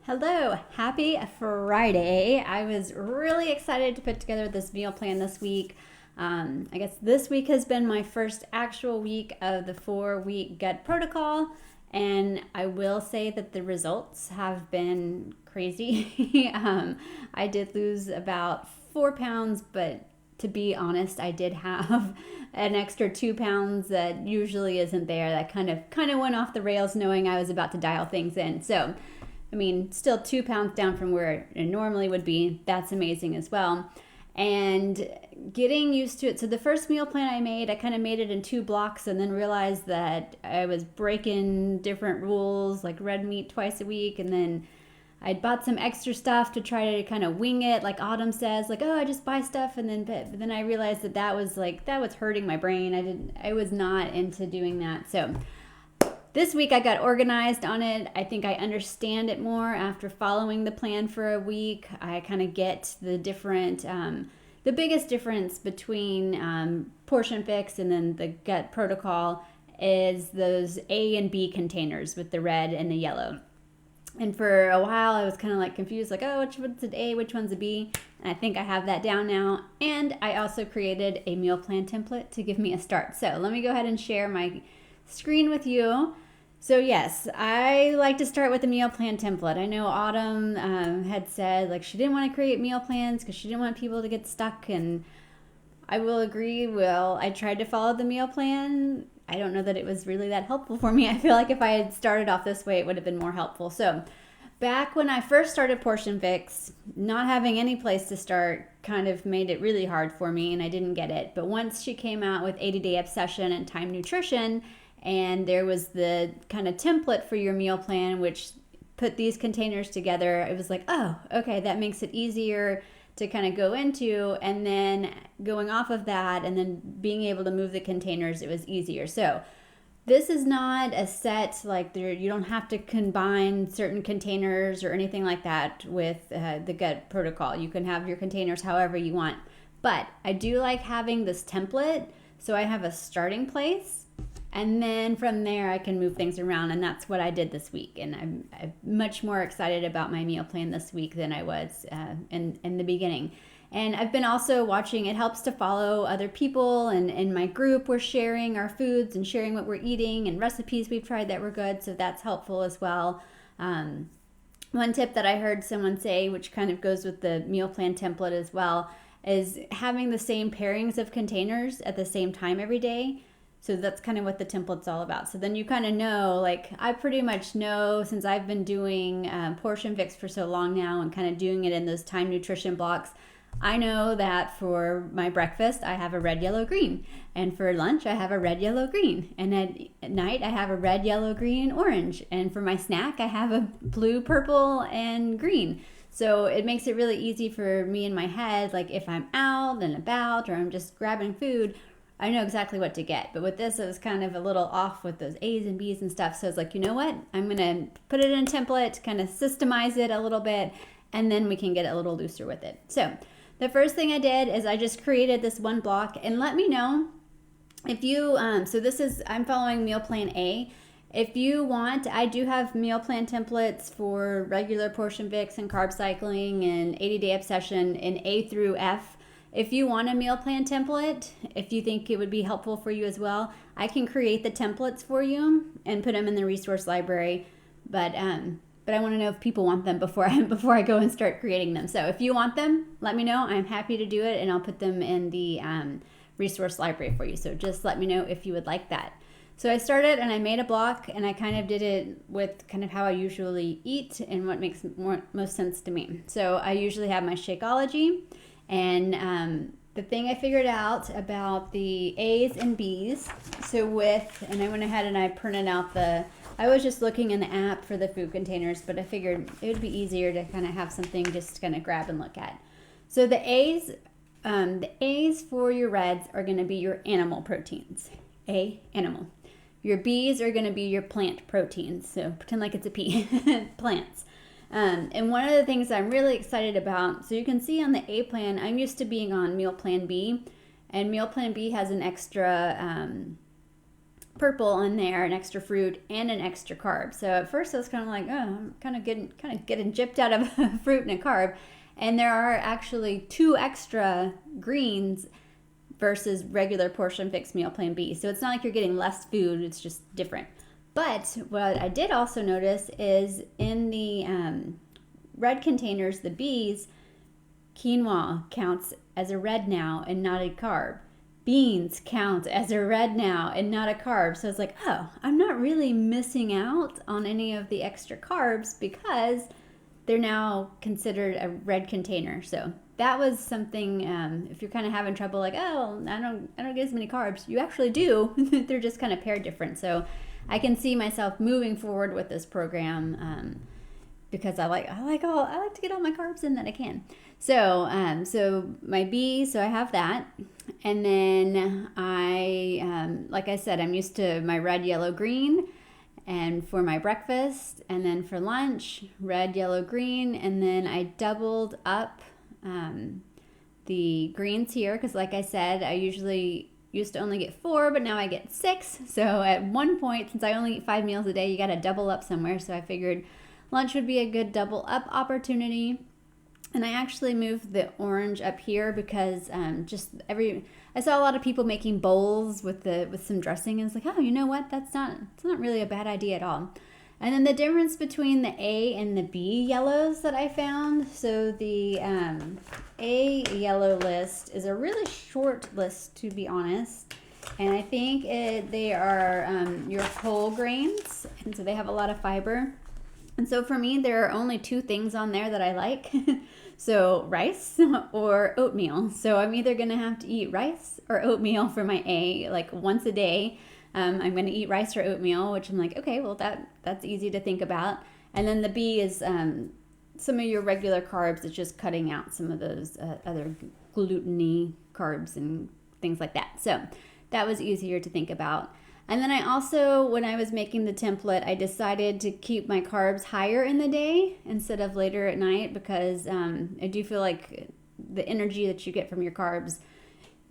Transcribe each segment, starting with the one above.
Hello, happy Friday. I was really excited to put together this meal plan this week. I guess this week has been my first actual week of the 4-week gut protocol, and I will say that the results have been crazy. I did lose about 4 pounds, but to be honest, I did have an extra 2 pounds that usually isn't there. That kind of went off the rails, knowing I was about to dial things in. So I mean, still 2 pounds down from where it normally would be. That's amazing as well. And getting used to it. So the first meal plan I made, I kind of made it in 2 blocks and then realized that I was breaking different rules, like red meat twice a week. And then I'd bought some extra stuff to try to kind of wing it, like Autumn says, like, oh, I just buy stuff. And then, but then I realized that was hurting my brain. I was not into doing that. So this week I got organized on it. I think I understand it more after following the plan for a week. I kind of get the the biggest difference between Portion Fix and then the gut protocol is those A and B containers with the red and the yellow. And for a while I was kind of like confused, like, oh, which one's an A, which one's a B? And I think I have that down now. And I also created a meal plan template to give me a start. So let me go ahead and share my screen with you. So yes, I like to start with a meal plan template. I know Autumn had said like she didn't want to create meal plans because she didn't want people to get stuck, and I will agree. Well, I tried to follow the meal plan. I don't know that it was really that helpful for me. I feel like if I had started off this way, it would have been more helpful. So back when I first started Portion Fix, not having any place to start kind of made it really hard for me, and I didn't get it. But once she came out with 80-Day Obsession and Time Nutrition, and there was the kind of template for your meal plan, which put these containers together, it was like, oh, okay, that makes it easier to kind of go into. And then going off of that and then being able to move the containers, it was easier. So this is not a set, like you don't have to combine certain containers or anything like that with the gut protocol. You can have your containers however you want. But I do like having this template, so I have a starting place. And then from there, I can move things around, and that's what I did this week. And I'm much more excited about my meal plan this week than I was in the beginning. And I've been also watching, it helps to follow other people, and in my group, we're sharing our foods and sharing what we're eating and recipes we've tried that were good, so that's helpful as well. One tip that I heard someone say, which kind of goes with the meal plan template as well, is having the same pairings of containers at the same time every day. So that's kind of what the template's all about. So then you kind of know, like I pretty much know, since I've been doing Portion Fix for so long now and kind of doing it in those time nutrition blocks, I know that for my breakfast, I have a red, yellow, green. And for lunch, I have a red, yellow, green. And at night, I have a red, yellow, green, orange. And for my snack, I have a blue, purple, and green. So it makes it really easy for me in my head, like if I'm out and about or I'm just grabbing food, I know exactly what to get. But with this, it was kind of a little off with those A's and B's and stuff. So it's like, you know what? I'm going to put it in a template, kind of systemize it a little bit, and then we can get a little looser with it. So the first thing I did is I just created this one block, and let me know if you, so this is, I'm following meal plan A. If you want, I do have meal plan templates for regular Portion Fix and carb cycling and 80-Day Obsession in A through F. If you want a meal plan template, if you think it would be helpful for you as well, I can create the templates for you and put them in the resource library. But I want to know if people want them before I go and start creating them. So if you want them, let me know. I'm happy to do it, and I'll put them in the resource library for you. So just let me know if you would like that. So I started and I made a block, and I kind of did it with kind of how I usually eat and what makes most sense to me. So I usually have my Shakeology. And the thing I figured out about the A's and B's, and I went ahead and I printed out I was just looking in the app for the food containers, but I figured it would be easier to kind of have something just to kind of grab and look at. So the A's for your reds are going to be your animal proteins. A, animal. Your B's are going to be your plant proteins. So pretend like it's a P, plants. And one of the things I'm really excited about, so you can see on the A plan, I'm used to being on meal plan B, and meal plan B has an extra purple on there, an extra fruit and an extra carb. So at first I was kind of like, oh, I'm kind of getting gypped out of a fruit and a carb. And there are actually 2 extra greens versus regular portion fixed meal plan B. So it's not like you're getting less food, it's just different. But what I did also notice is in the red containers, the B's, quinoa counts as a red now and not a carb. Beans count as a red now and not a carb. So it's like, oh, I'm not really missing out on any of the extra carbs because they're now considered a red container. So that was something, if you're kind of having trouble, like, oh, I don't get as many carbs. You actually do. They're just kind of paired different. So I can see myself moving forward with this program because I like to get all my carbs in that I can. So my B, so I have that. And then like I said, I'm used to my red, yellow, green. And for my breakfast, and then for lunch, red, yellow, green. And then I doubled up the greens here because, like I said, I usually used to only get 4, but now I get 6. So at one point, since I only eat 5 meals a day, you got to double up somewhere. So I figured lunch would be a good double up opportunity. And I actually moved the orange up here because I saw a lot of people making bowls with some dressing, and it's like, oh, you know what? It's not really a bad idea at all. And then the difference between the A and the B yellows that I found. So the A yellow list is a really short list, to be honest. And I think they are your whole grains, and so they have a lot of fiber. And so for me, there are only 2 things on there that I like. So rice or oatmeal. So I'm either going to have to eat rice or oatmeal for my A, like once a day. I'm going to eat rice or oatmeal, which I'm like, okay, well, that's easy to think about. And then the B is some of your regular carbs. It's just cutting out some of those other gluten-y carbs and things like that. So that was easier to think about. And then I also, when I was making the template, I decided to keep my carbs higher in the day instead of later at night because I do feel like the energy that you get from your carbs,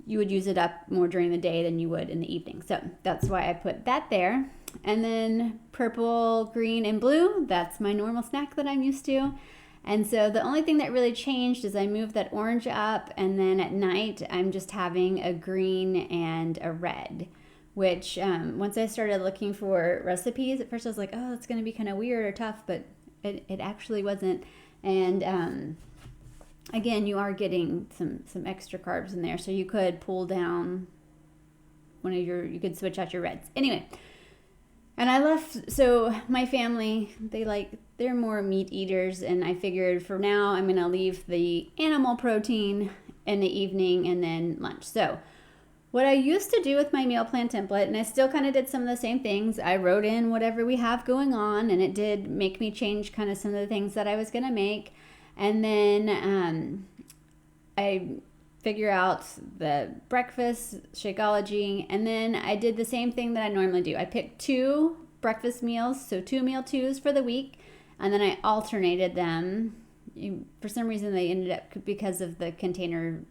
you would use it up more during the day than you would in the evening. So that's why I put that there. And then purple, green, and blue, that's my normal snack that I'm used to. And so the only thing that really changed is I moved that orange up, and then at night I'm just having a green and a red. Which once I started looking for recipes, at first I was like, oh, it's going to be kind of weird or tough, but it actually wasn't. And again, you are getting some extra carbs in there, so you could pull down you could switch out your reds. Anyway, and I left, so my family, they're more meat eaters, and I figured for now I'm going to leave the animal protein in the evening and then lunch. So what I used to do with my meal plan template, and I still kind of did some of the same things, I wrote in whatever we have going on, and it did make me change kind of some of the things that I was going to make. And then I figure out the breakfast, Shakeology, and then I did the same thing that I normally do. I picked 2 breakfast meals, so 2 meal 2s for the week, and then I alternated them. For some reason, they ended up, because of the container,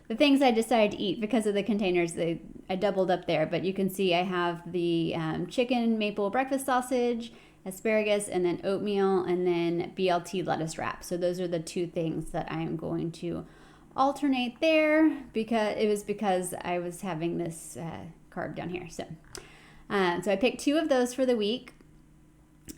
the things I decided to eat because of the containers, I doubled up there. But you can see I have the chicken maple breakfast sausage, asparagus, and then oatmeal, and then BLT lettuce wrap. So those are the 2 things that I am going to alternate there because I was having this carb down here. So I picked 2 of those for the week.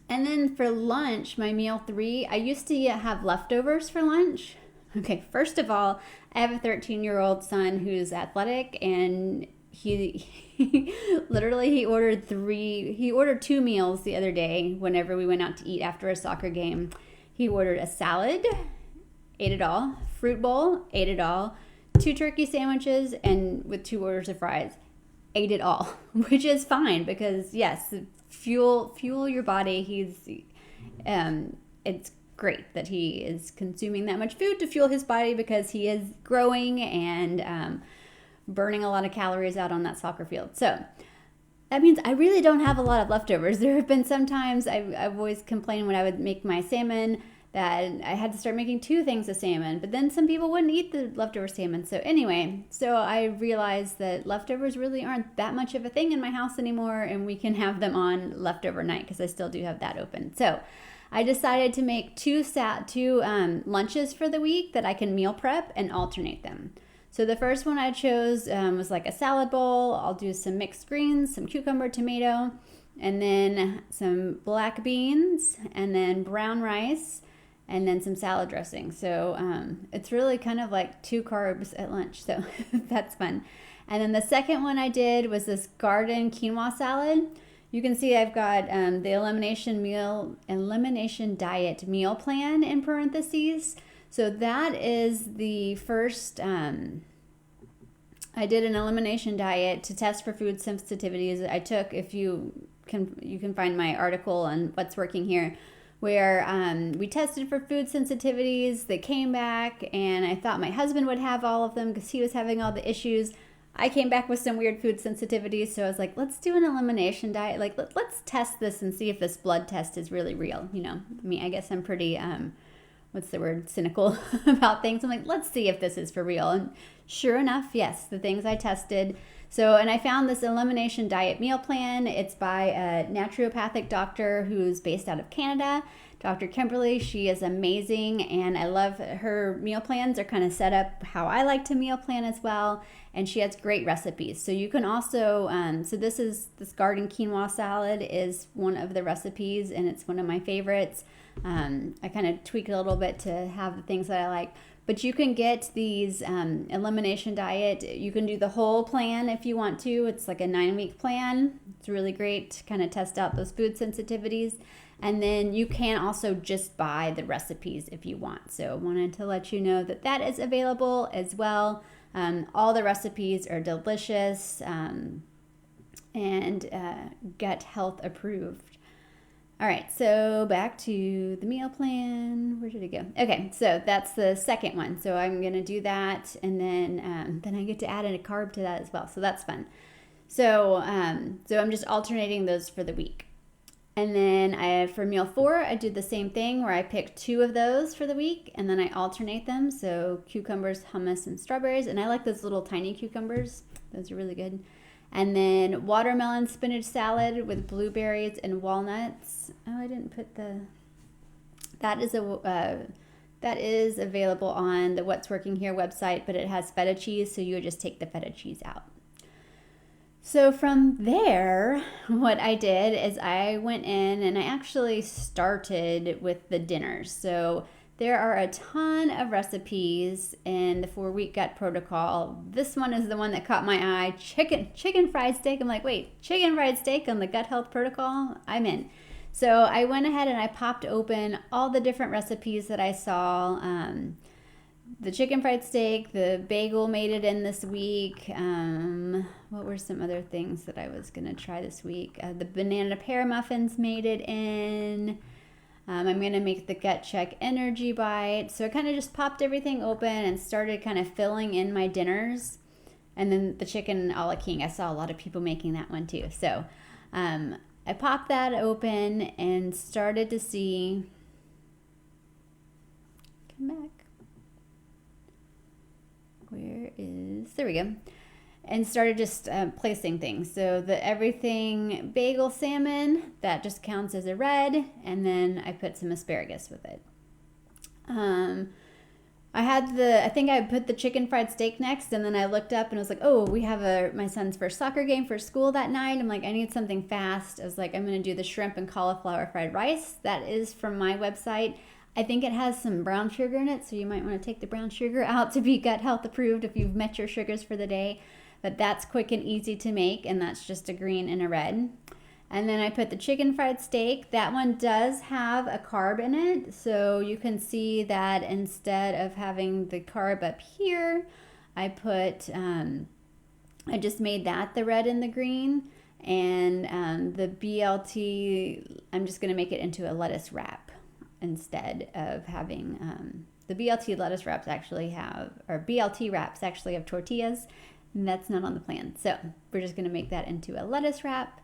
And then for lunch, my meal 3, I used to have leftovers for lunch. Okay, first of all, I have a 13-year-old son who's athletic, and he literally ordered 2 meals the other day whenever we went out to eat after a soccer game. He ordered a salad, ate it all, fruit bowl, ate it all, 2 turkey sandwiches, and with 2 orders of fries, ate it all, which is fine because yes, fuel your body. It's great that he is consuming that much food to fuel his body because he is growing and burning a lot of calories out on that soccer field. So that means I really don't have a lot of leftovers. There have been some times I've always complained when I would make my salmon that I had to start making 2 things of salmon, but then some people wouldn't eat the leftover salmon. So anyway, so I realized that leftovers really aren't that much of a thing in my house anymore, and we can have them on leftover night because I still do have that open. So I decided to make two lunches for the week that I can meal prep and alternate them. So the first one I chose was like a salad bowl. I'll do some mixed greens, some cucumber, tomato, and then some black beans, and then brown rice, and then some salad dressing. So it's really kind of like 2 carbs at lunch. So that's fun. And then the second one I did was this garden quinoa salad. You can see I've got the elimination diet meal plan in parentheses. So that is the first, I did an elimination diet to test for food sensitivities. I took, if you can find my article on what's working here, where we tested for food sensitivities. They came back, and I thought my husband would have all of them because he was having all the issues. I came back with some weird food sensitivities, so I was like, let's do an elimination diet. Like, let's test this and see if this blood test is really real. You know, I mean, I guess I'm pretty, cynical about things. I'm like, let's see if this is for real. And sure enough, yes, the things I tested. So, and I found this elimination diet meal plan. It's by a naturopathic doctor who's based out of Canada, Dr. Kimberly. She is amazing, and I love her meal plans are kind of set up how I like to meal plan as well. And she has great recipes. So you can also, so this garden quinoa salad is one of the recipes, and it's one of my favorites. I kind of tweak it a little bit to have the things that I like. But you can get these elimination diet. You can do the whole plan if you want to. It's like a 9-week plan. It's really great to kind of test out those food sensitivities. And then you can also just buy the recipes if you want. So I wanted to let you know that that is available as well. All the recipes are delicious and gut health approved. All right, so back to the meal plan. Where did it go? Okay, so that's the second one. So I'm gonna do that, and then I get to add in a carb to that as well. So that's fun. So so I'm just alternating those for the week. And then for meal 4, I do the same thing where I pick 2 of those for the week, and then I alternate them. So cucumbers, hummus, and strawberries. And I like those little tiny cucumbers. Those are really good. And then watermelon spinach salad with blueberries and walnuts. Oh, I didn't put that is available on the What's Working Here website, but it has feta cheese, so you would just take the feta cheese out. So from there, what I did is I went in and I actually started with the dinners. So there are a ton of recipes in the 4-week gut protocol. This one is the one that caught my eye. Chicken fried steak. I'm like, wait, chicken fried steak on the gut health protocol? I'm in. So I went ahead and I popped open all the different recipes that I saw. The chicken fried steak, the bagel made it in this week. What were some other things that I was going to try this week? The banana pear muffins made it in. I'm going to make the Gut Check Energy Bite. So I kind of just popped everything open and started kind of filling in my dinners. And then the chicken a la king, I saw a lot of people making that one too. So I popped that open and started to see, come back. There we go. And started just placing things. So the everything bagel salmon, that just counts as a red. And then I put some asparagus with it. I think I put the chicken fried steak next. And then I looked up and I was like, oh, we have my son's first soccer game for school that night. I'm like, I need something fast. I was like, I'm going to do the shrimp and cauliflower fried rice. That is from my website. I think it has some brown sugar in it, so you might want to take the brown sugar out to be gut health approved if you've met your sugars for the day. But that's quick and easy to make, and that's just a green and a red. And then I put the chicken fried steak. That one does have a carb in it, so you can see that instead of having the carb up here, I just made that the red and the green. And the BLT, I'm just going to make it into a lettuce wrap instead of having the BLT lettuce wraps BLT wraps actually have tortillas, and that's not on the plan. So we're just going to make that into a lettuce wrap.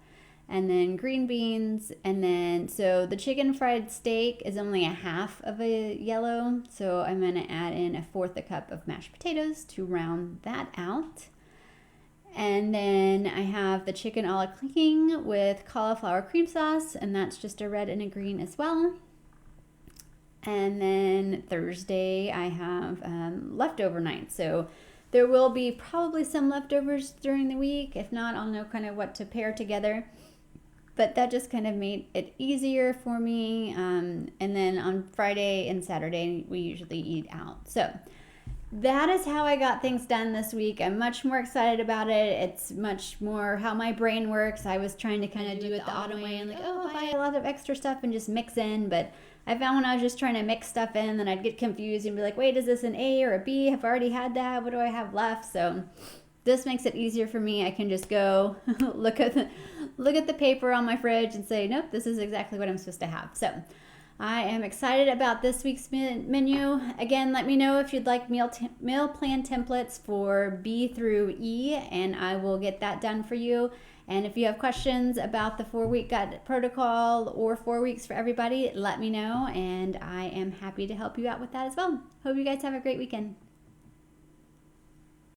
and then green beans, and then so the chicken fried steak is only a half of a yellow, so I'm going to add in a fourth a cup of mashed potatoes to round that out. And then I have the chicken a la King with cauliflower cream sauce, and that's just a red and a green as well. And then Thursday I have leftover night, so there will be probably some leftovers during the week. If not, I'll know kind of what to pair together. But that just kind of made it easier for me. And then on Friday and Saturday, we usually eat out. So that is how I got things done this week. I'm much more excited about it. It's much more how my brain works. I was trying to kind of do it the autumn way and like, oh, buy a lot of extra stuff and just mix in. But I found when I was just trying to mix stuff in, then I'd get confused and be like, wait, is this an A or a B? Have I already had that? What do I have left? So this makes it easier for me. I can just go look at the paper on my fridge and say, nope, this is exactly what I'm supposed to have. So I am excited about this week's menu. Again, let me know if you'd like meal plan templates for B through E, and I will get that done for you. And if you have questions about the 4-week gut protocol or 4 weeks for everybody, let me know, and I am happy to help you out with that as well. Hope you guys have a great weekend.